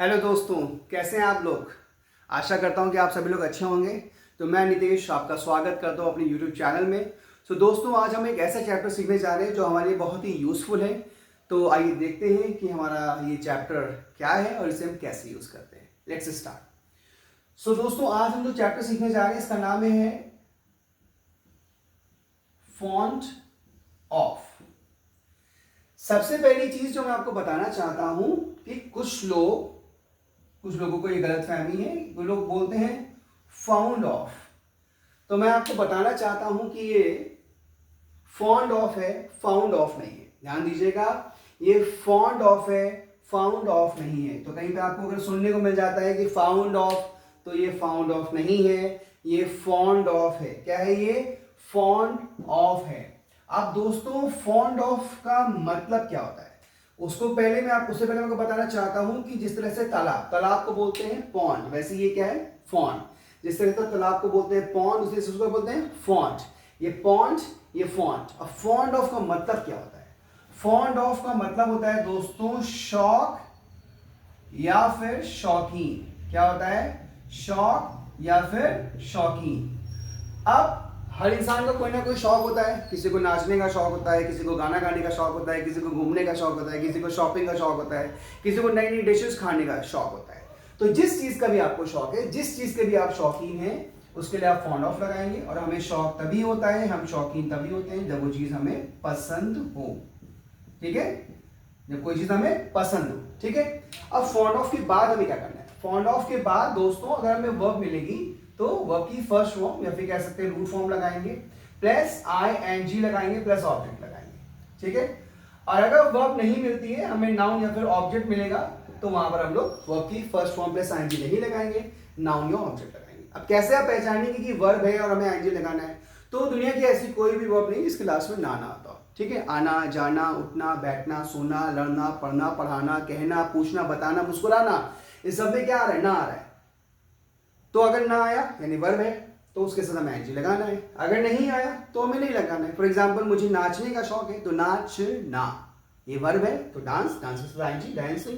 Hello दोस्तों, कैसे हैं आप लोग। आशा करता हूं कि आप सभी लोग अच्छे होंगे। तो मैं नितेश आपका स्वागत करता हूं अपने यूट्यूब चैनल में। दोस्तों, आज हम एक ऐसा चैप्टर सीखने जा रहे हैं जो हमारे लिए बहुत ही यूज़फुल है। तो आइए देखते हैं कि हमारा ये चैप्टर क्या है और इसे हम कैसे यूज़ करते हैं। Let's start. दोस्तों, आज हम जो चैप्टर सीखने जा रहे हैं इसका नाम है फॉन्ट ऑफ। सबसे पहली चीज जो मैं आपको बताना चाहता हूं कि कुछ लोगों को ये गलतफहमी है। वो लोग बोलते हैं फाउंड ऑफ। तो मैं आपको बताना चाहता हूं कि ये फॉन्ड ऑफ है, फाउंड ऑफ नहीं है। ध्यान दीजिएगा, ये फॉन्ड ऑफ है, फाउंड ऑफ नहीं है। तो कहीं पे आपको अगर सुनने को मिल जाता है कि फाउंड ऑफ, तो ये फाउंड ऑफ नहीं है, ये फॉन्ड ऑफ है। क्या है ये? फॉन्ड ऑफ है। अब दोस्तों, फॉन्ड ऑफ का मतलब क्या होता है उससे पहले मैं आपको बताना चाहता हूं कि जिस तरह से तालाब को बोलते हैं पॉन्ड, वैसे ये क्या है? फॉन्ड। जिस तरह से तालाब को बोलते हैं पॉन्ड, उसी से उसको बोलते हैं फॉन्ट। ये पॉन्ड, ये फॉन्ट। अब फॉन्ड ऑफ का मतलब क्या होता है? फॉन्ड ऑफ का मतलब होता है दोस्तों शौक या फिर शौकीन। क्या होता है? शौक या फिर शौकीन। अब हर इंसान का कोई ना कोई शौक होता है। किसी को नाचने का शौक होता है, किसी को गाना गाने का शौक होता है, किसी को घूमने का शौक होता है, किसी को शॉपिंग का शौक होता है, किसी को नई नई डिशेस खाने का शौक होता है। तो जिस चीज का भी आपको शौक है, जिस चीज के भी आप शौकीन हैं, उसके लिए आप फॉन्ड ऑफ लगाएंगे। और हमें शौक तभी होता है, हम शौकीन तभी होते हैं जब वो चीज हमें पसंद हो। ठीक है? जब कोई चीज हमें पसंद हो। ठीक है? अब फॉन्ड ऑफ के बाद हमें क्या करना है? फॉन्ड ऑफ के बाद दोस्तों अगर हमें वर्ब मिलेगी तो वर्ब की फर्स्ट फॉर्म या फिर कह सकते हैं रूट फॉर्म लगाएंगे, प्लस आईएनजी लगाएंगे, प्लस ऑब्जेक्ट लगाएंगे। ठीक है? और अगर वर्ब नहीं मिलती है, हमें नाउन या फिर ऑब्जेक्ट मिलेगा, तो वहां पर हम लोग वर्ब की फर्स्ट फॉर्म प्लस आईएनजी नहीं लगाएंगे, नाउन या ऑब्जेक्ट लगाएंगे। अब कैसे आप पहचानेंगे कि वर्ब है और हमें आईएनजी लगाना है? तो दुनिया की ऐसी कोई भी वर्ब नहीं जिसके लास्ट में ना आता हो। ठीक है? आना, जाना, उठना, बैठना, सोना, लड़ना, पढ़ना, पढ़ाना, कहना, पूछना, बताना, मुस्कुराना, इस सब में क्या आ रहा है? ना आ रहा है। तो अगर ना आया यानी वर्ब है, तो उसके साथ हमें आईएनजी लगाना है। अगर नहीं आया तो हमें नहीं लगाना है। फॉर एग्जाम्पल, मुझे नाचने का शौक है तो नाचना, ये वर्ब है, तो डांस, डांस के साथ आईएनजी, डांसिंग।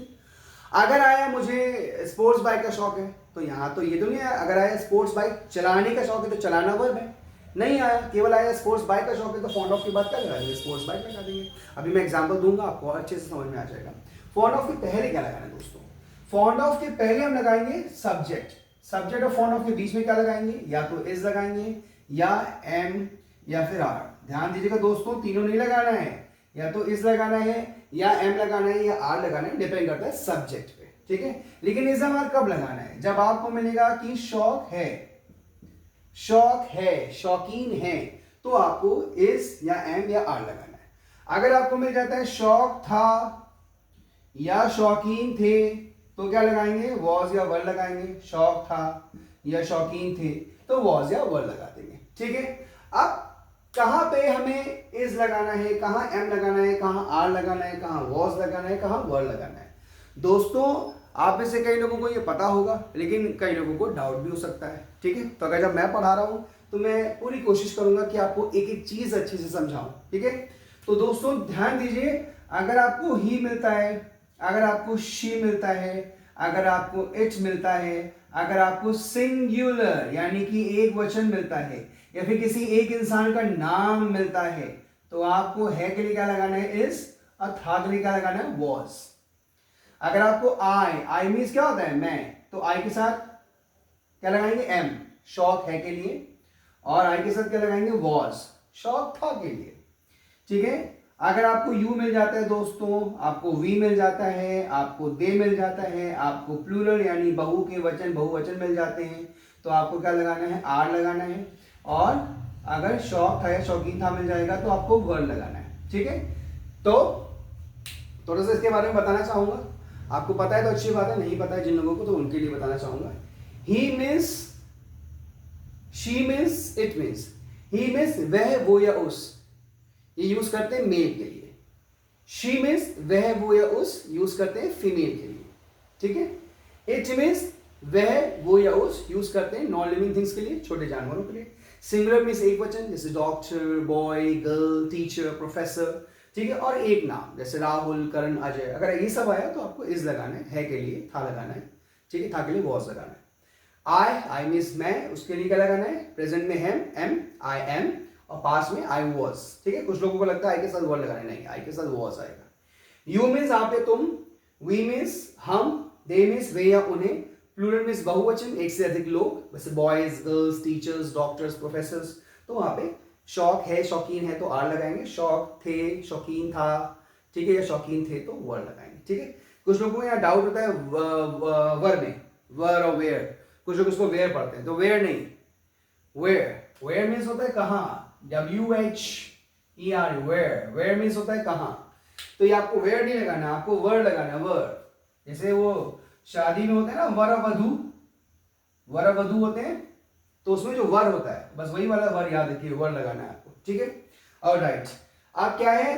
अगर आया मुझे स्पोर्ट्स बाइक का शौक है, तो यहाँ तो ये तो नहीं आया। अगर आया स्पोर्ट्स बाइक चलाने का शौक है तो चलाना वर्ब है। नहीं आया, केवल आया स्पोर्ट्स बाइक का शौक है, तो फॉन्ड ऑफ के बाद क्या लगा देंगे? स्पोर्ट्स बाइक लगा देंगे। अभी मैं एग्जांपल दूंगा, आपको अच्छे से समझ में आ जाएगा। फॉन्ड ऑफ के पहले क्या लगाना है दोस्तों? फॉन्ड ऑफ के पहले हम लगाएंगे सब्जेक्ट। सब्जेक्ट और फॉन्ड ऑफ के बीच में क्या लगाएंगे? या तो इज लगाएंगे, या एम, या फिर आर। ध्यान दीजिएगा दोस्तों, तीनों नहीं लगाना है। या तो इज लगाना है, या एम लगाना है, या आर लगाना है, डिपेंड करता है सब्जेक्ट पे। ठीक है? लेकिन इज एम आर कब लगाना है? जब आपको मिलेगा कि शौक है, शौक है, शौकीन है, तो आपको इज या एम या आर लगाना है। अगर आपको मिल जाता है शौक था या शौकीन थे, तो क्या लगाएंगे? वॉज या वर लगाएंगे। शौक था या शौकीन थे तो वॉज या वर लगा देंगे। ठीक है? अब कहां पे हमें इज लगाना है, कहां एम लगाना है, कहां आर लगाना है, कहां वॉज लगाना है, कहां वर लगाना है? दोस्तों, आप में से कई लोगों को ये पता होगा, लेकिन कई लोगों को डाउट भी हो सकता है। ठीक है? तो अगर जब मैं पढ़ा रहा हूं तो मैं पूरी कोशिश करूंगा कि आपको एक एक चीज अच्छे से समझाऊं। ठीक है? तो दोस्तों ध्यान दीजिए, अगर आपको ही मिलता है, अगर आपको शी मिलता है, अगर आपको इट मिलता है, अगर आपको सिंगुलर यानी कि एक वचन मिलता है, या फिर किसी एक इंसान का नाम मिलता है, तो आपको है के लिए क्या लगाना है? इज। और था के लिए क्या लगाना है? वॉज। अगर आपको आई मीन्स क्या होता है? मैं, तो आई के साथ क्या लगाएंगे? एम, शौक है के लिए। और आई के साथ क्या लगाएंगे? वॉज, शौक था के लिए। ठीक है? अगर आपको यू मिल जाता है दोस्तों, आपको वी मिल जाता है, आपको दे मिल जाता है, आपको प्लूरल यानी बहु के वचन, बहुवचन मिल जाते हैं, तो आपको क्या लगाना है? आर लगाना है। और अगर शौक था या शौकीन था मिल जाएगा, तो आपको वर लगाना है। ठीक है? तो थोड़ा सा इसके बारे में बताना चाहूंगा। आपको पता है तो अच्छी बात है, नहीं पता है जिन लोगों को, तो उनके लिए बताना चाहूंगा। He means, she means, it means. He means वह, वो या उस, ये यूज करते हैं मेल के लिए। शी मीन्स वह, वो या उस, यूज करते हैं फीमेल के लिए। ठीक है? इट मीन्स वह, वो या उस, यूज करते हैं नॉन लिविंग थिंग्स के लिए, छोटे जानवरों के लिए। सिंगुलर मीन्स एक वचन, जैसे doctor, boy, girl, teacher, professor. ठीक है। और एक नाम जैसे राहुल, करण, अजय, अगर ये सब आया तो आपको इज लगाना है के लिए था लगाना है, ठीक है, था के लिए वॉज लगाना है। आई मीन्स मैं, उसके लिए क्या लगाना है, प्रेजेंट में एम, आई एम, और पास्ट में आई वॉज, ठीक है। कुछ लोगों को लगता है आई के साथ वर्ड लगाना है, नहीं, आई के साथ वॉज आएगा। यू मीन्स आप या तुम, वी मीन्स हम, दे मीन्स वे या उन्हें, प्लूरल मीन्स बहुवचन, एक से अधिक लोग, वैसे boys, girls, teachers, doctors, professors. तो वहां पे शौक है, शौकीन है तो आर लगाएंगे, शौक थे, शौकीन था, ठीक है, या शौकीन थे तो वर लगाएंगे, ठीक है। कुछ लोगों को यहाँ डाउट होता है वर में, वर और वेयर, कुछ लोग उसको वेयर पढ़ते हैं, तो वेयर नहीं, वेयर, वेयर मीन्स होता है कहाँ, WHER, वेयर, वेयर मीन्स होता है कहाँ। तो ये आपको वेयर नहीं लगाना, आपको वर लगाना, वर। जैसे वो शादी में होते हैं ना वर वधू, वर वधू होते हैं, तो उसमें जो वर होता है बस वही वाला वर याद रखिए, वर लगाना है आपको, ठीक है। ऑलराइट, आप क्या है,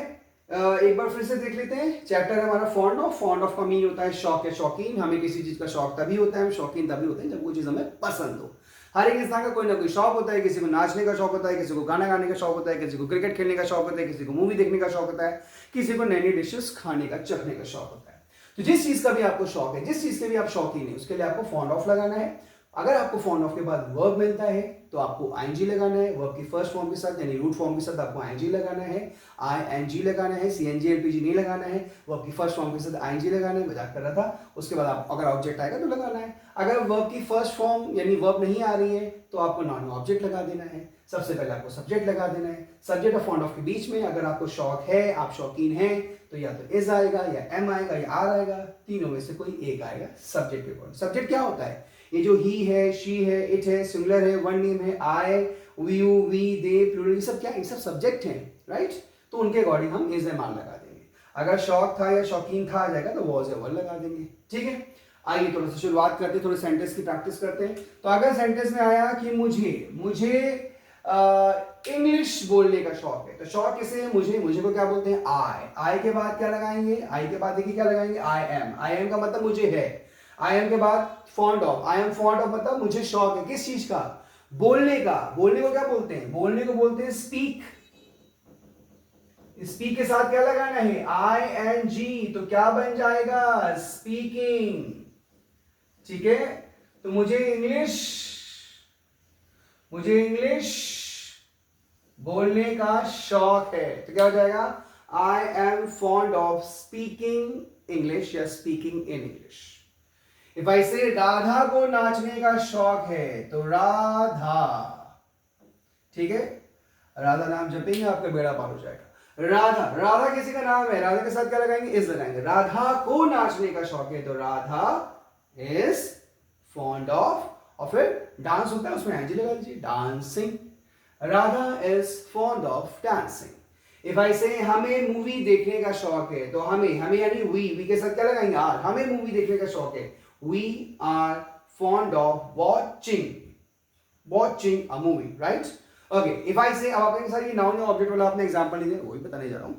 एक बार फिर से देख लेते हैं। चैप्टर है हमारा फॉन्ड ऑफ। फॉन्ड ऑफ का मीन होता है शौक या शौकीन। हमें किसी चीज का शौक तभी होता है, हम शौकीन तभी होते हैं जब वो चीज हमें पसंद हो। हर एक इंसान का कोई ना कोई शौक होता है, किसी को नाचने का शौक होता है, किसी को गाना गाने का शौक होता है, किसी को क्रिकेट खेलने का शौक होता है, किसी को मूवी देखने का शौक होता है, किसी को नई नई डिशेस खाने का, चखने का शौक होता है। तो जिस चीज का भी आपको शौक है, जिस चीज के भी आप शौकीन है, उसके लिए आपको फॉन्ड ऑफ लगाना है। अगर आपको फॉन्ड ऑफ के बाद वर्ब मिलता है तो आपको आईएनजी लगाना है, वर्ब की फर्स्ट फॉर्म के साथ यानी रूट फॉर्म के साथ आपको आईएनजी लगाना है, आईएनजी लगाना है, सीएनजी एलपीजी नहीं लगाना है, वर्ब की फर्स्ट फॉर्म के साथ आईएनजी लगाना है, मजाक कर रहा था। उसके बाद आप अगर ऑब्जेक्ट आएगा तो लगाना है। अगर वर्ब की फर्स्ट फॉर्म यानी वर्ब नहीं आ रही है तो आपको नॉन ऑब्जेक्ट लगा देना है। सबसे पहले आपको सब्जेक्ट लगा देना है। सब्जेक्ट और फॉन्ड ऑफ के बीच में अगर आपको शौक है, आप शौकीन हैं, तो या तो इज आएगा या एम आएगा या आर आएगा, तीनों में से कोई एक आएगा सब्जेक्ट के अकॉर्डिंग। सब्जेक्ट क्या होता है, ये जो ही है, शी है, इट है, सिंगुलर है, वन नेम है, आई, यू, वी, दे, प्लूरल, ये सब क्या है, ये सब सब्जेक्ट हैं, राइट। तो उनके अकॉर्डिंग हम इज एम आर लगा देंगे। अगर शौक था या शौकीन था आ जाएगा तो वॉज या वर लगा देंगे, ठीक है। आइए थोड़ा सा शुरुआत करते हैं, थोड़े सेंटेंस की प्रैक्टिस करते हैं। तो अगर सेंटेंस में आया कि मुझे इंग्लिश बोलने का शौक है, तो शौक किसे है, मुझे को क्या बोलते हैं, आई के बाद क्या लगाएंगे, आई के बाद देखिए क्या लगाएंगे, आई एम का मतलब मुझे है। आई एम के बाद fond of, I am fond of मतलब मुझे शौक है, किस चीज का, बोलने का। बोलने को क्या बोलते हैं, बोलने को बोलते हैं स्पीक। स्पीक के साथ क्या लगाना है, ING, तो क्या बन जाएगा, स्पीकिंग, ठीक है। तो मुझे इंग्लिश बोलने का शौक है, तो क्या हो जाएगा, I am fond of speaking English या speaking in English. If I say Radha को नाचने का शौक है, तो राधा, ठीक है, राधा नाम जपेंगे आपका बेड़ा पार हो जाएगा। राधा किसी का नाम है, राधा के साथ क्या लगाएंगे, इज लगाएंगे। राधा को नाचने का शौक है, तो राधा इज फॉन्ड ऑफ, और फिर डांस होता है उसमें एनजी लगा दीजिए, dancing. Radha is fond of dancing. If I से हमें मूवी देखने का शौक है, तो हमें यानी वी के साथ क्या लगाएंगे, आर। हमें मूवी देखने का शौक है, we are fond of watching a movie, right. Okay, if I say, अब आपने सारी नाउन या ऑब्जेक्ट वाला आपने एग्जांपल नहीं दिया, वही बताने जा रहा हूं।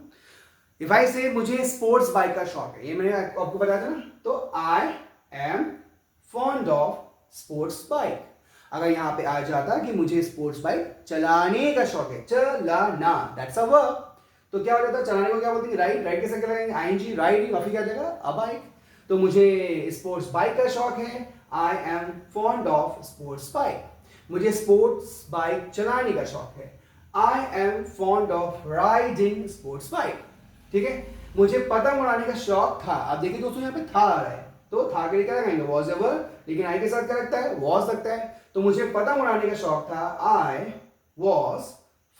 इफ आई से मुझे स्पोर्ट्स बाइक का शौक है, ये मैंने आपको बताया था ना, तो आई am fond of sports bike. अगर यहां पे आ जाता कि मुझे स्पोर्ट्स बाइक चलाने का शौक है, चलाना, दैट्स अ वर्ब, तो क्या हो जाता है, चलाने को क्या बोलते हैं, राइड के साथ क्या लगाएंगे, आईएनजी, राइडिंग, और फिर क्या जाएगा, अ बाइक। तो मुझे स्पोर्ट्स बाइक का शौक है, I am fond of sports bike. मुझे स्पोर्ट्स बाइक चलाने का शौक है, I am fond of riding sports bike, ठीक है। मुझे पतंग उड़ाने का शौक था, अब देखिए दोस्तों यहाँ पे था आ रहा है, तो था के लिए क्या लगाएंगे, वॉज एवर, लेकिन आई के साथ क्या लगता है, वॉज लगता है। तो मुझे पतंग उड़ाने का शौक था, I was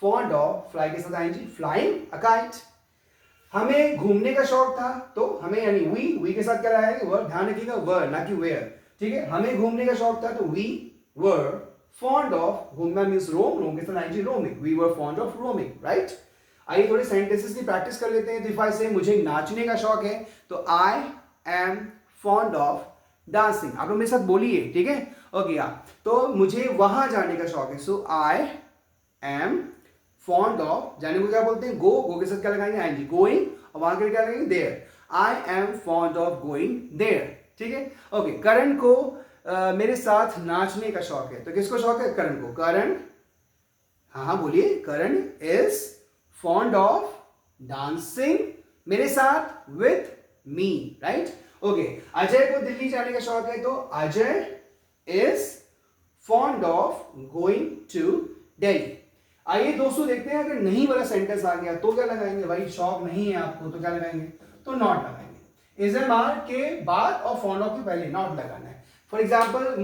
fond of, fly के साथ आएंगे, फ्लाइंग अ काइट। हमें घूमने का शौक था, तो हमें यानी वी के साथ क्या लगाएंगे, वर, ध्यान रखिएगा, वर ना कि वेयर, ठीक है। हमें घूमने का शौक था, तो वी वर fond of, घूमना मींस रोम के साथ आएंगे roaming, we were fond of roaming, right। आइए थोड़े सेंटेंसेस की प्रैक्टिस कर लेते हैं। तो इफ आई से मुझे नाचने का शौक है, तो आई एम फॉन्ड ऑफ डांसिंग। आप लोग मेरे साथ बोलिए, ठीक है, ओके। तो मुझे वहां जाने का शौक है, so I am fond of, जाने को क्या बोलते हैं, गो के साथ क्या लगाएंगे, आईएनजी, गोइंग, और वहां के क्या लगाएंगे, there, I am fond of going there, ठीक है, ओके। करण को मेरे साथ नाचने का शौक है, तो किसको शौक है, करण को। करण, हाँ बोलिए, Karan is fond of dancing मेरे साथ with me, right? Okay, Ajay को दिल्ली जाने का शौक है, तो Ajay is fond of going to Delhi. आइए दोस्तों देखते हैं, अगर नहीं वाला सेंटेंस आ गया तो क्या लगाएंगे? भाई शौक नहीं है आपको तो क्या लगाएंगे? तो नॉट लगाएंगे। इज एम आर के बाद और फॉन्ड ऑफ के पहले नॉट लगाना है। फॉर एग्जाम्पल,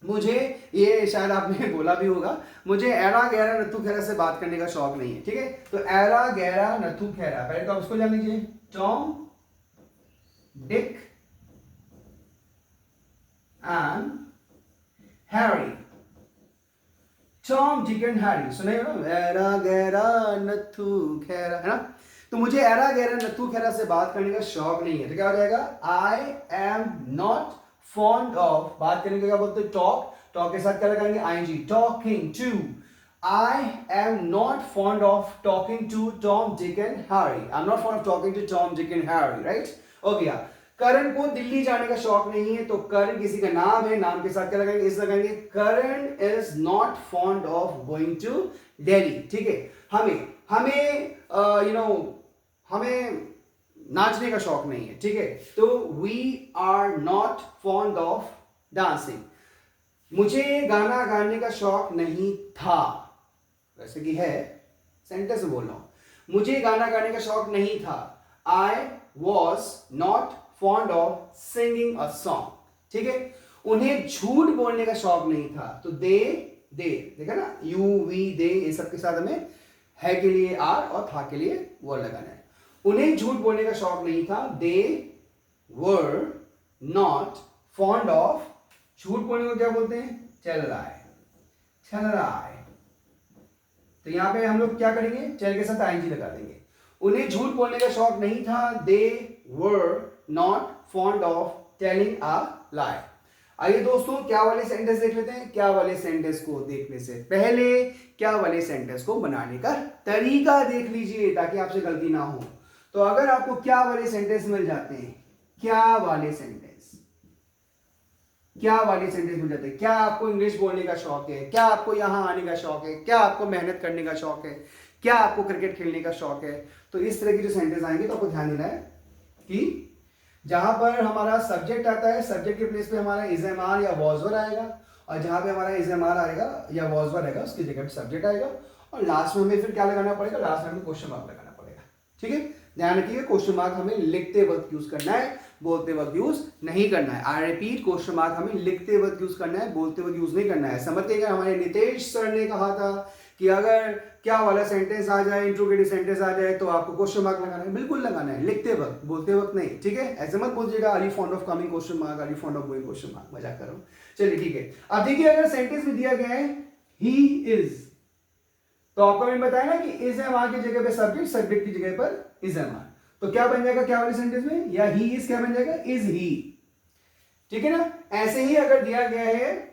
मुझे ये शायद आपने बोला भी होगा, मुझे एरा गैरा नथु खेरा से बात करने का शौक नहीं है, ठीक है? तो एरा गैरा नथु खेरा, पहले तो आप उसको जान लीजिए, Tom Dick and Harry, Tom Dick and Harry, सुने हो ना? एरा गैरा नथु खेरा, है ना? तो मुझे एरा गैरा नथु खेरा से बात करने का शौक नहीं है, तो क्या हो जाएगा? I am not fond of, बात करने का क्या बोलते हैं? टॉक, टॉक के साथ क्या लगाएंगे? ING, talking to, I am not fond of talking to Tom Dick and Harry, I am not fond of talking to Tom Dick and Harry, right? हो गया। करण को दिल्ली जाने का शौक नहीं है, तो करण किसी का नाम है, नाम के साथ क्या लगाएंगे? इस लगाएंगे, Karan is not fond of going to Delhi, ठीक है? हमें हमें नाचने का शौक नहीं है, ठीक है? तो we are not fond of dancing. मुझे गाना गाने का शौक नहीं था, वैसे कि है, सेंटेंस में बोल रहा हूं, मुझे गाना गाने का शौक नहीं था। I was not fond of singing a song, ठीक है? उन्हें झूठ बोलने का शौक नहीं था, तो दे देखा ना, यू वी दे, ये सब के साथ हमें है के लिए आर और था के लिए वर्ड लगाना है। उन्हें झूठ बोलने का शौक नहीं था, they were not fond of, झूठ बोलने को क्या बोलते हैं? चल रहा है। तो यहां पे हम लोग क्या करेंगे? चल के साथ आईएनजी लगा देंगे। उन्हें झूठ बोलने का शौक नहीं था, they were not fond of telling a lie. आइए दोस्तों, क्या वाले सेंटेंस देख लेते हैं। क्या वाले सेंटेंस को देखने से पहले क्या वाले सेंटेंस को बनाने का तरीका देख लीजिए, ताकि आपसे गलती ना हो। तो अगर आपको क्या वाले सेंटेंस मिल जाते हैं, क्या वाले सेंटेंस मिल जाते हैं, क्या आपको इंग्लिश बोलने का शौक है, क्या आपको यहां आने का शौक है, क्या आपको मेहनत करने का शौक है, क्या आपको क्रिकेट खेलने का शौक है, तो इस तरह के जो सेंटेंस आएंगे तो आपको ध्यान देना है कि जहां पर हमारा सब्जेक्ट आता है, सब्जेक्ट के प्लेस पे हमारा इज एम आर या वॉज वर आएगा, और जहां पे हमारा इज एम आर आएगा या वॉज वर आएगा उसकी जगह पे सब्जेक्ट आएगा, और लास्ट में हमें फिर क्या लगाना पड़ेगा? लास्ट में हमें क्वेश्चन मार्क लगाना पड़ेगा, ठीक है? ध्यान रखिए, क्वेश्चन मार्क हमें लिखते वक्त यूज करना है, बोलते वक्त यूज नहीं करना है। आई रिपीट, क्वेश्चन मार्क हमें लिखते वक्त यूज करना है, बोलते वक्त यूज नहीं करना है। समझिएगा, हमारे नितेश सर ने कहा था कि अगर क्या वाला सेंटेंस आ जाए, इंट्रोगेटिव सेंटेंस आ जाए, तो आपको क्वेश्चन मार्क लगाना है, बिल्कुल लगाना है, लिखते वक्त, बोलते वक्त नहीं, ठीक है? ऐसे मत बोलिएगा are you fond of coming question mark, are you fond of going question mark, मजाक कर रहा हूं। चलिए ठीक है, अब देखिए, अगर सेंटेंस में दिया गया है ही इज, तो आपको मैंने बताया ना कि इज एम आर की जगह पे सब्जेक्ट, सब्जेक्ट की जगह पर इज एम आर, तो क्या बन जाएगा क्या वाले सेंटेंस में? या ही इज क्या बन जाएगा? इज ही, ठीक है ना? ऐसे ही अगर दिया गया है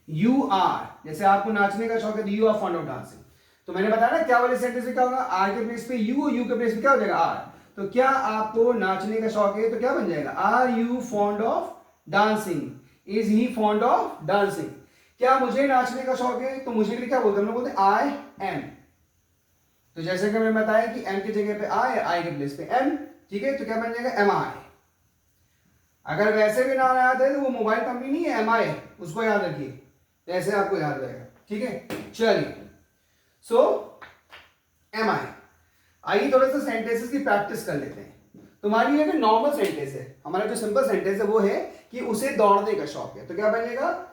यू आर, जैसे आपको नाचने का शौक है तो you are fond of dancing, तो मैंने बताया ना क्या वाले सेंटेंस में क्या होगा? आर के प्लेस पे यू, यू के प्लेस पे क्या हो जाएगा? आर। तो क्या आपको नाचने का शौक है तो क्या बन जाएगा? Are you fond of dancing, is he fond of dancing. क्या मुझे नाचने का शौक है तो मुझे के लिए क्या बोलते हैं? हम लोग बोलते हैं आई एम, तो जैसे कि मैंने बताया कि एम की जगह पे आई के प्लेस पे एम, ठीक है? तो क्या बन जाएगा? एम आई। अगर वैसे भी नाम याद है तो वो मोबाइल कंपनी नहीं है, एम आई, उसको याद रखिए, ऐसे आपको याद रहेगा, ठीक है? चलिए, सो एम आई। आइए थोड़ा सा सेंटेंसेस की प्रैक्टिस कर लेते हैं। तो मान लीजिए अगर नॉर्मल सेंटेंस है, हमारा जो सिंपल सेंटेंस है वो है कि उसे दौड़ने का शौक है, तो क्या बनेगा?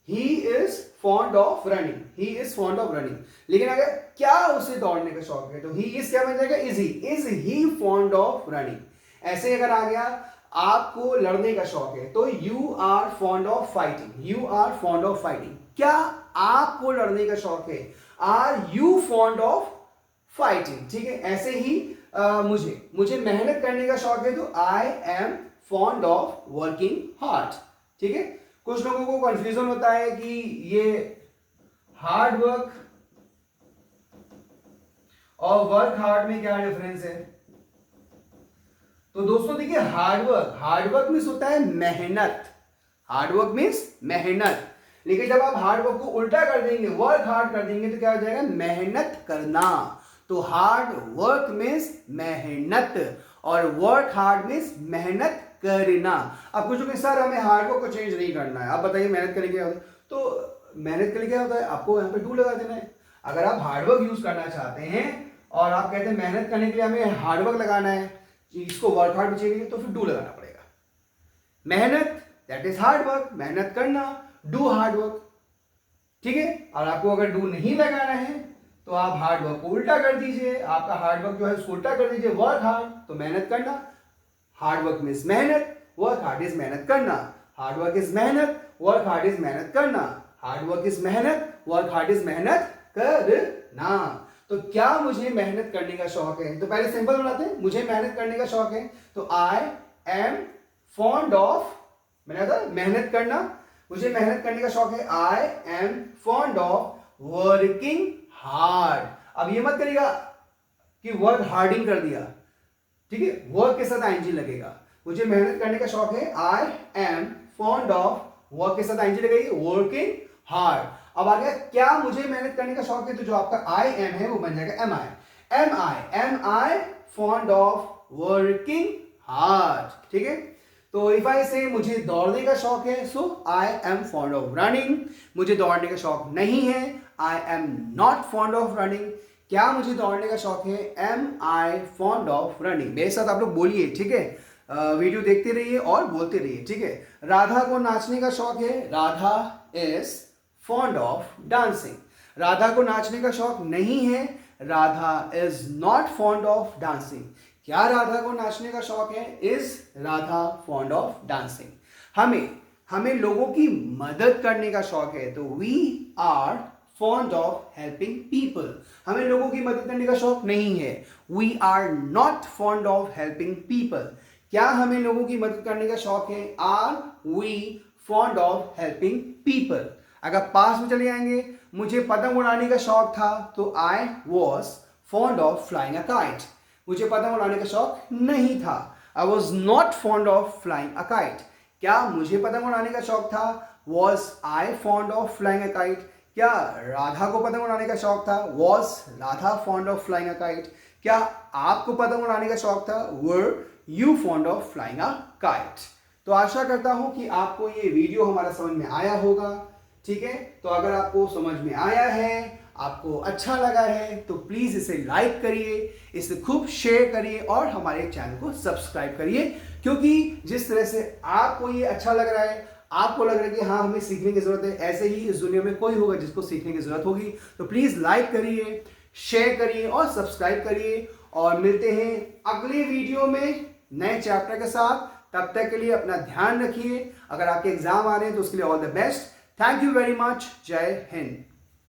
He is fond of running, he is fond of running. लेकिन अगर क्या उसे दौड़ने का शौक है तो ही इज क्या बन जाएगा? Is he fond of running. ऐसे अगर आ गया आपको लड़ने का शौक है तो you are fond of fighting, you are fond of fighting. क्या आपको लड़ने का शौक है? Are you fond of fighting, ठीक है? ऐसे ही मुझे मेहनत करने का शौक है तो आई am fond of working hard, ठीक है? कुछ लोगों को कंफ्यूजन होता है कि ये हार्ड वर्क और वर्क हार्ड में क्या डिफरेंस है। तो दोस्तों देखिए, हार्ड वर्क मीन्स होता है मेहनत, हार्ड वर्क मीन्स मेहनत। लेकिन जब आप हार्ड वर्क को उल्टा कर देंगे, वर्क हार्ड कर देंगे, तो क्या हो जाएगा? मेहनत करना। तो हार्ड वर्क मीन्स मेहनत और वर्क हार्ड मीन्स मेहनत करना। अब कुछ लोग सर हमें हार्ड वर्क को चेंज नहीं करना है, आप बताइए मेहनत करने क्या होता है? तो मेहनत करने क्या होता है, आपको यहाँ पे डू लगा देना है। अगर आप हार्डवर्क यूज करना चाहते हैं और आप कहते हैं मेहनत करने के लिए हमें हार्डवर्क लगाना है, इसको वर्क हार्ड भी चाहिए, तो फिर डू लगाना पड़ेगा। मेहनत दैट इज हार्डवर्क, मेहनत करना, डू हार्डवर्क, ठीक है। और आपको अगर डू नहीं लगाना है तो आप हार्डवर्क को उल्टा कर दीजिए, आपका हार्डवर्क जो है उसको उल्टा कर दीजिए, वर्क हार्ड, तो मेहनत करना। हार्डवर्क मीन्स मेहनत, वर्क हार्ड इज मेहनत करना, हार्डवर्क इज मेहनत, वर्क हार्ड इज मेहनत करना, हार्डवर्क इज मेहनत, वर्क हार्ड इज मेहनत करना। तो क्या मुझे मेहनत करने का शौक है? तो पहले सिंपल बनाते हैं, मुझे मेहनत करने का शौक है, तो आई एम फॉन्ड ऑफ, मैंने कहा मेहनत करना, मुझे मेहनत करने का शौक है, I am fond of working hard. अब ये मत करिएगा कि वर्क हार्डिंग कर दिया, ठीक है, वर्क के साथ आईएनजी लगेगा। मुझे मेहनत करने का शौक है, I am fond of, work के साथ आईएनजी लगेगी, वर्किंग हार्ड। अब आ गया क्या मुझे मेहनत करने का शौक है, तो जो आपका आई एम है वो बन जाएगा am I. Am I fond of working hard, ठीक है। तो इफ आई से मुझे दौड़ने का शौक है, so I am fond of running. मुझे दौड़ने का शौक नहीं है, I am not fond of running. क्या मुझे दौड़ने का शौक है, am I fond of running. मेरे साथ आप लोग बोलिए, ठीक है, वीडियो देखते रहिए और बोलते रहिए, ठीक है। राधा को नाचने का शौक है, Radha is fond of dancing. Radha को नाचने का शौक नहीं है, Radha is not fond of dancing. क्या राधा को नाचने का शौक है, is Radha fond of dancing. हमें लोगों की मदद करने का शौक है, तो we are fond of helping people. हमें लोगों की मदद करने का शौक नहीं है, we are not fond of helping people. क्या हमें लोगों की मदद करने का शौक है, are we fond of helping people. अगर पास में चले जाएंगे, मुझे पतंग उड़ाने का शौक था, तो I was fond of flying a kite. मुझे पतंग उड़ाने का शौक नहीं था, I was not fond of flying a kite. क्या मुझे पतंग उड़ाने का शौक था, was I fond of flying a kite. क्या राधा को पतंग उड़ाने का शौक था, was Radha fond of flying a kite. क्या आपको पतंग उड़ाने का शौक था, were you fond of flying a kite. तो आशा करता हूं कि आपको ये वीडियो हमारा समझ में आया होगा, ठीक है। तो अगर आपको समझ में आया है, आपको अच्छा लगा है, तो प्लीज इसे लाइक करिए, इसे खूब शेयर करिए और हमारे चैनल को सब्सक्राइब करिए, क्योंकि जिस तरह से आपको ये अच्छा लग रहा है, आपको लग रहा है कि हाँ हमें सीखने की जरूरत है, ऐसे ही इस दुनिया में कोई होगा जिसको सीखने की जरूरत होगी। तो प्लीज लाइक करिए, शेयर करिए और सब्सक्राइब करिए, और मिलते हैं अगले वीडियो में नए चैप्टर के साथ। तब तक के लिए अपना ध्यान रखिए। अगर आपके एग्जाम आ रहे हैं तो उसके लिए all the best. Thank you very much. जय हिंद।